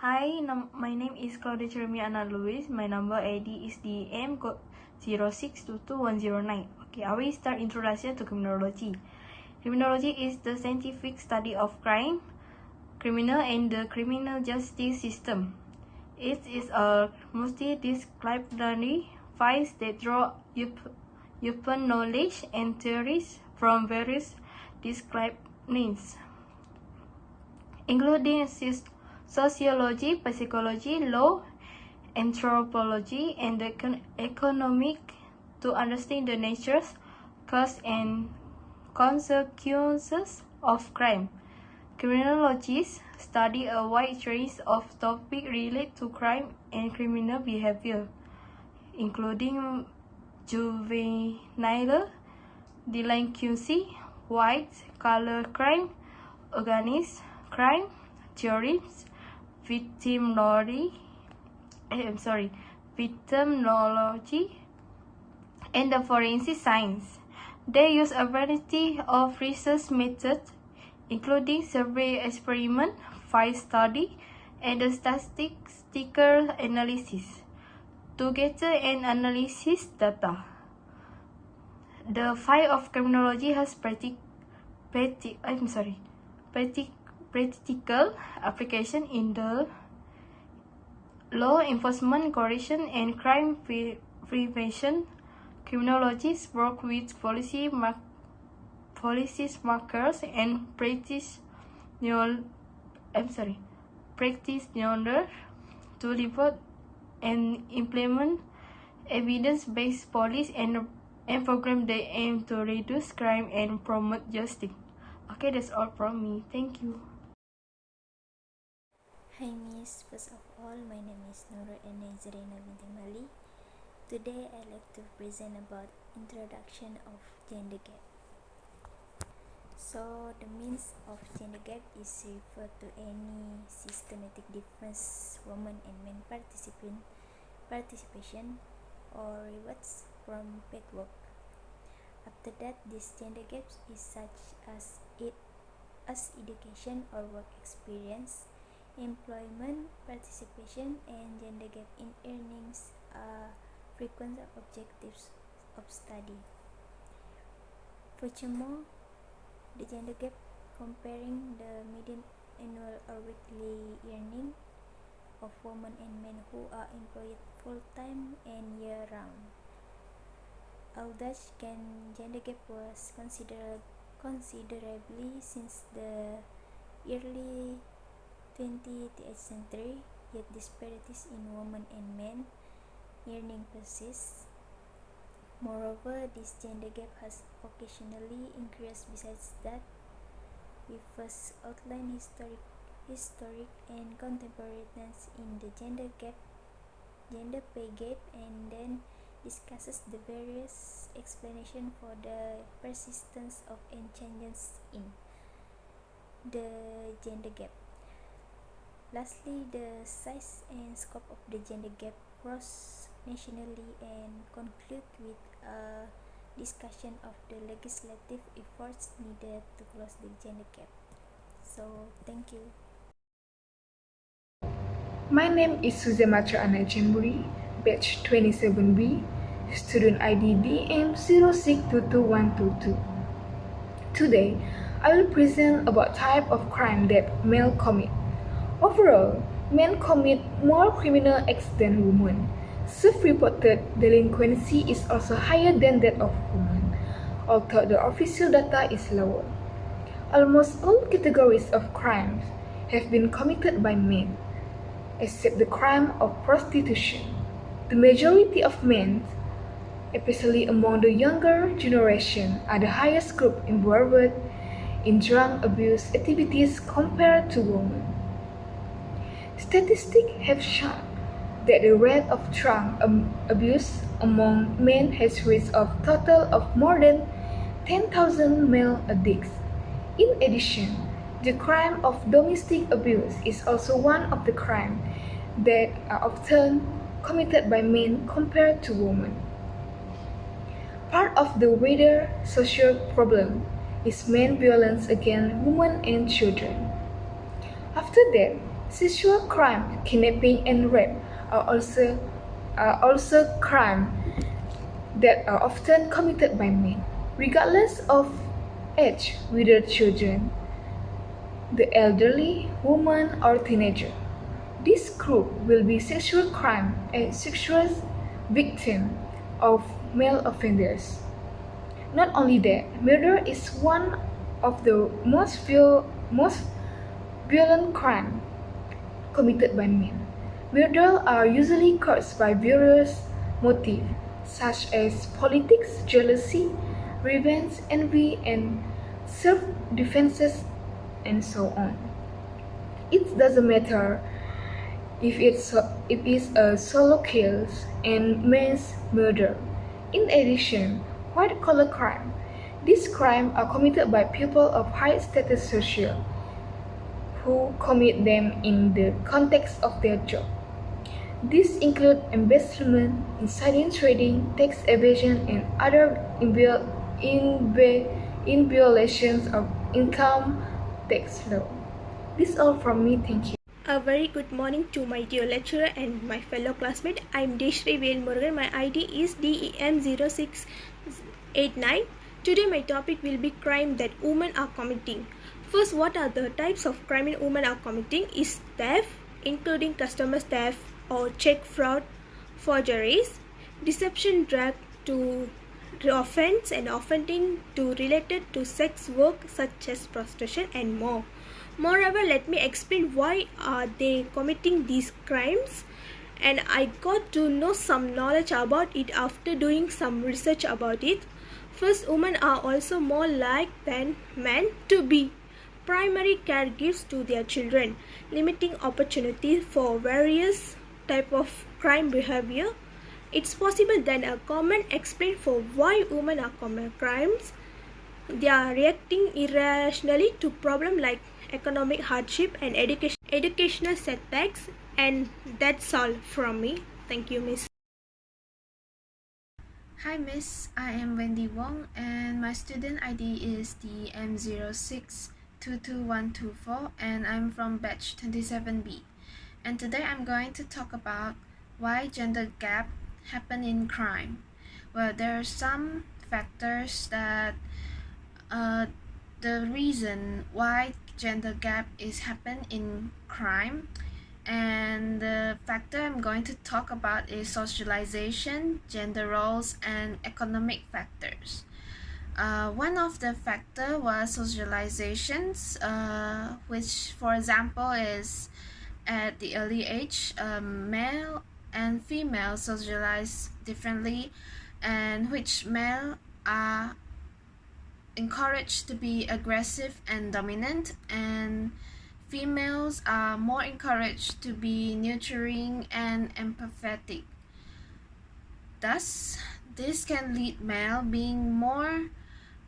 Hi, my name is Claudia Jeremia Anna Louis. My number ID is DM 06222109. Okay, I will start introduction to criminology. Criminology is the scientific study of crime, criminal, and the criminal justice system. It is a multidisciplinary field that draws upon knowledge and theories from various disciplines, including sociology, psychology, law, anthropology, and economic to understand the nature, cause, and consequences of crime. Criminologists study a wide range of topics related to crime and criminal behavior, including juvenile delinquency, white-collar crime, organized crime, theories, victimology, and the forensic science. They use a variety of research methods, including survey experiment, field study, and the statistical analysis, to gather and analyze data. The field of criminology has practical application in the law enforcement, correction, and crime prevention. Criminologists work with policy makers and practitioners to develop and implement evidence-based policy and program that aim to reduce crime and promote justice. Okay, that's all from me. Thank you. Hi Miss, first of all, my name is Nurul Zarina binti Mali. Today I'd like to present about introduction of gender gap. So the means of gender gap is referred to any systematic difference women and men participation or rewards from paid work. After that, this gender gaps is such as education or work experience, employment, participation, and gender gap in earnings are frequent objectives of study. Furthermore, the gender gap comparing the median annual or weekly earning of women and men who are employed full-time and year-round. Although gender gap was considerably since the early 20th century, yet disparities in women and men earning persists. Moreover, this gender gap has occasionally increased. Besides that, we first outline historic and contemporary trends in the gender pay gap, and then discusses the various explanations for the persistence of and changes in the gender gap. Lastly, the size and scope of the gender gap grows nationally, and conclude with a discussion of the legislative efforts needed to close the gender gap. So, thank you. My name is Suzematra Anna Jemburi, batch 27B, student ID DM06222122. Today, I will present about type of crime that male commit. Overall, men commit more criminal acts than women. Self-reported delinquency is also higher than that of women, although the official data is lower. Almost all categories of crimes have been committed by men, except the crime of prostitution. The majority of men, especially among the younger generation, are the highest group involved in drug abuse activities compared to women. Statistics have shown that the rate of drug abuse among men has reached a total of more than 10,000 male addicts. In addition, the crime of domestic abuse is also one of the crimes that are often committed by men compared to women. Part of the wider social problem is men violence against women and children. After that, Sexual crime, kidnapping, and rape are also crimes that are often committed by men, regardless of age, whether children, the elderly, woman, or teenager. This group will be sexual crime and sexual victim of male offenders. Not only that, murder is one of the most violent crime committed by men. Murders are usually caused by various motives, such as politics, jealousy, revenge, envy, and self-defense, and so on. It doesn't matter if it's a solo kill and mass murder. In addition, white-collar crime. These crimes are committed by people of high status social who commit them in the context of their job. These include embezzlement, insider trading, tax evasion, and other in violations of income tax law. This is all from me. Thank you. A very good morning to my dear lecturer and my fellow classmate. I am Deshri Velmurugan. My ID is DEM0689. Today my topic will be crime that women are committing. First, what are the types of crime women are committing is theft, including customer theft or check fraud, forgeries, deception drag to offense and offending to related to sex work such as prostitution and more. Moreover, let me explain why are they committing these crimes, and I got to know some knowledge about it after doing some research about it. First, women are also more like than men to be primary caregivers to their children, limiting opportunities for various type of crime behavior. It's possible that a common explain for why women are commit crimes. They are reacting irrationally to problems like economic hardship and educational setbacks, and that's all from me. Thank you, Miss. Hi Miss, I am Wendy Wong and my student ID is DM0622124 and I'm from batch 27B. And today I'm going to talk about why gender gap happen in crime. Well, there are some factors that the reason why gender gap is happen in crime, and the factor I'm going to talk about is socialization, gender roles, and economic factors. One of the factor was socializations, which for example is at the early age, male and female socialize differently, and which male are encouraged to be aggressive and dominant, and females are more encouraged to be nurturing and empathetic. Thus, this can lead male being more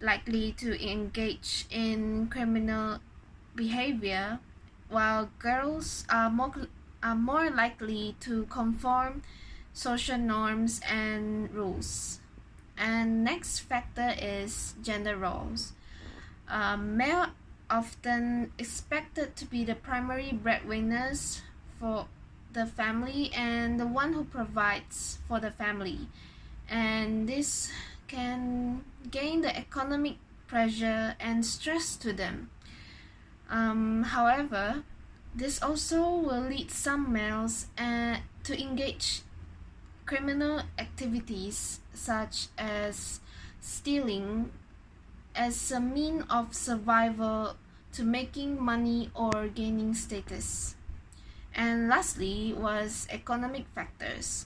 likely to engage in criminal behavior, while girls are more likely to conform social norms and rules. And next factor is gender roles. Male often expected to be the primary breadwinners for the family and the one who provides for the family, and this can gain the economic pressure and stress to them. However, this also will lead some males to engage criminal activities such as stealing as a means of survival to making money or gaining status. And lastly was economic factors.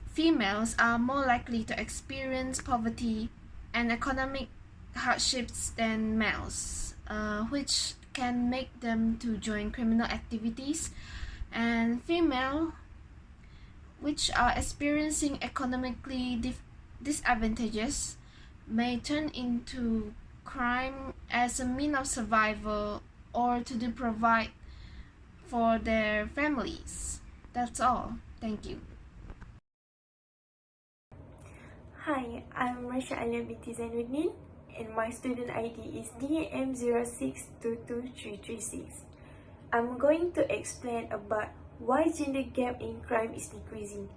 Females are more likely to experience poverty and economic hardships than males, which can make them to join criminal activities, and female which are experiencing economically disadvantages may turn into crime as a means of survival or to provide for their families. That's all. Thank you. Hi, I'm Rasha Alia Binti Zainuddin and my student ID is DAM06222336. I'm going to explain about why gender gap in crime is decreasing.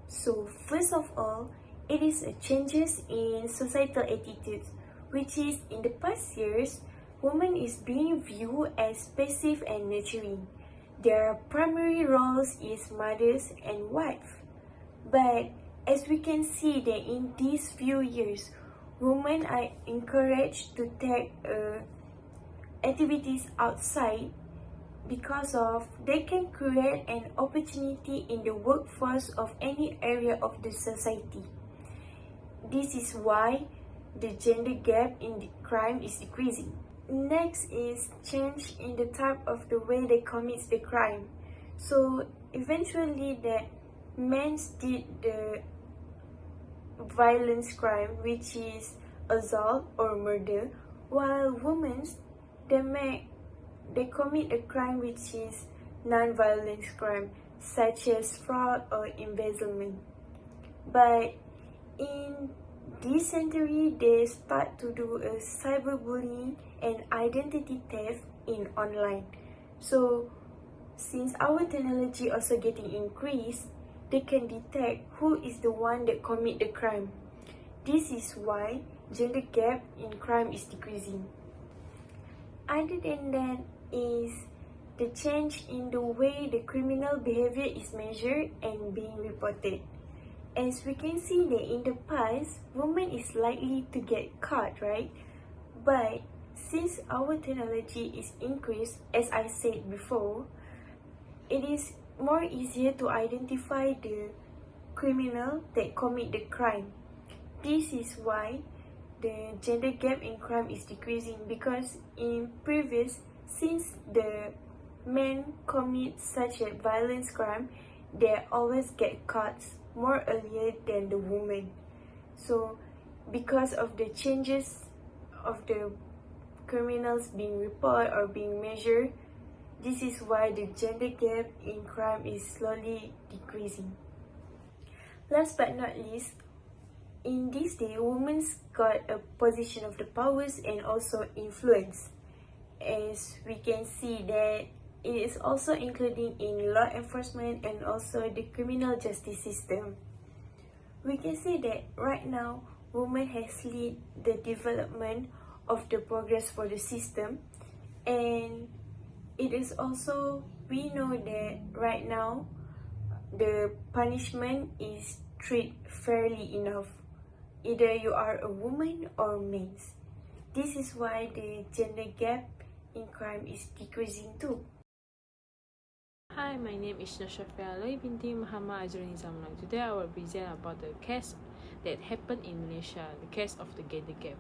So first of all, it is a changes in societal attitudes, which is in the past years, women is being viewed as passive and nurturing. Their primary roles is mothers and wife. But as we can see that in these few years, women are encouraged to take activities outside because of they can create an opportunity in the workforce of any area of the society. This is why the gender gap in the crime is decreasing. Next is change in the type of the way they commit the crime. So eventually that men did the violence crime, which is assault or murder, while women they commit a crime which is non-violence crime, such as fraud or embezzlement. But in this century, they start to do a cyberbullying and identity theft in online. So since our technology also getting increased, they can detect who is the one that commit the crime. This is why gender gap in crime is decreasing. Other than that is the change in the way the criminal behavior is measured and being reported. As we can see that in the past, women is likely to get caught, right? But since our technology is increased, as I said before, it is more easier to identify the criminal that commit the crime. This is why the gender gap in crime is decreasing, because in previous, since the men commit such a violence crime, they always get caught more earlier than the women. So because of the changes of the criminals being reported or being measured, this is why the gender gap in crime is slowly decreasing. Last but not least, in this day, women got a position of the powers and also influence. As we can see that it is also including in law enforcement and also the criminal justice system. We can see that right now, women has led the development of the progress for the system, and it is also, we know that right now, the punishment is treated fairly enough. Either you are a woman or men. This is why the gender gap in crime is decreasing too. Hi, my name is Nashafia Loy binti Muhammad Azrul Nizamullah. Today I will present about the case that happened in Malaysia, the case of the gender gap.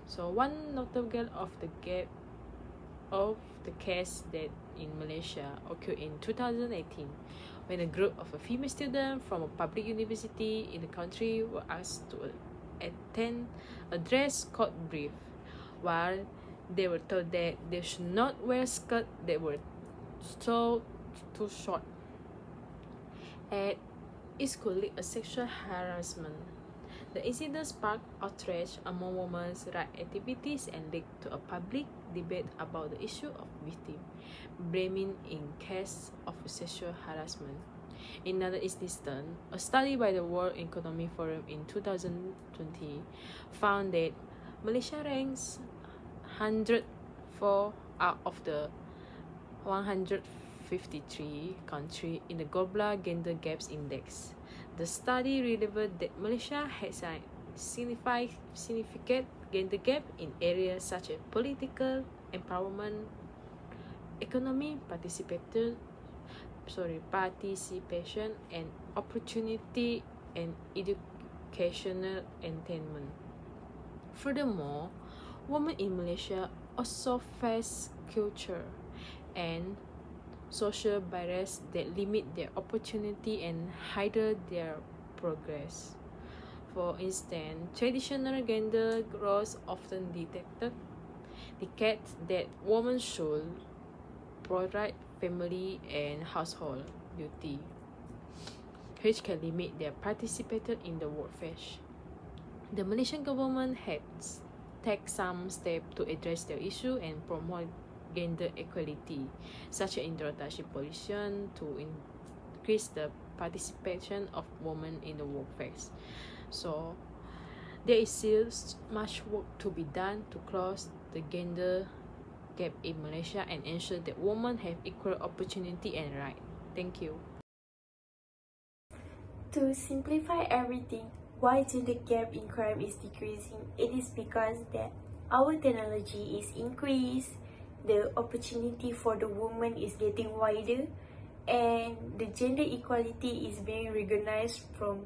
So one notable of the case that in Malaysia occurred in 2018 when a group of female students from a public university in the country were asked to attend a dress code brief, while they were told that they should not wear skirts that were so too short. And it could lead a sexual harassment. The incident sparked outrage among women's rights activities and led to a public debate about the issue of victim blaming in case of sexual harassment. In another instance, a study by the World Economic Forum in 2020 found that Malaysia ranks 104 out of the 153 countries in the Global Gender Gaps Index. The study revealed that Malaysia has a significant gender gap in areas such as political empowerment, economic participation and opportunity, and educational attainment. Furthermore, women in Malaysia also face culture and social barriers that limit their opportunity and hinder their progress. For instance, traditional gender roles often dictate that women should provide family and household duty, which can limit their participation in the workforce. The Malaysian government has taken some steps to address the issue and promote gender equality, such as introduction policy to increase the participation of women in the workforce. So there is still much work to be done to close the gender gap in Malaysia and ensure that women have equal opportunity and right. Thank you. To simplify everything, why gender gap in crime is decreasing? It is because that our technology is increased, the opportunity for the woman is getting wider, and the gender equality is being recognized from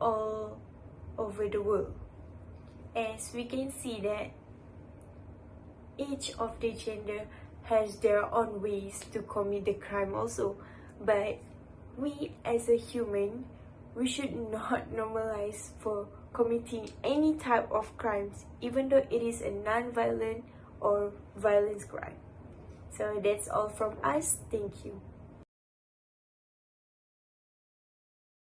all over the world. As we can see that each of the gender has their own ways to commit the crime also, but we as a human, we should not normalize for committing any type of crimes, even though it is a non-violent or violence crime. So that's all from us. Thank you.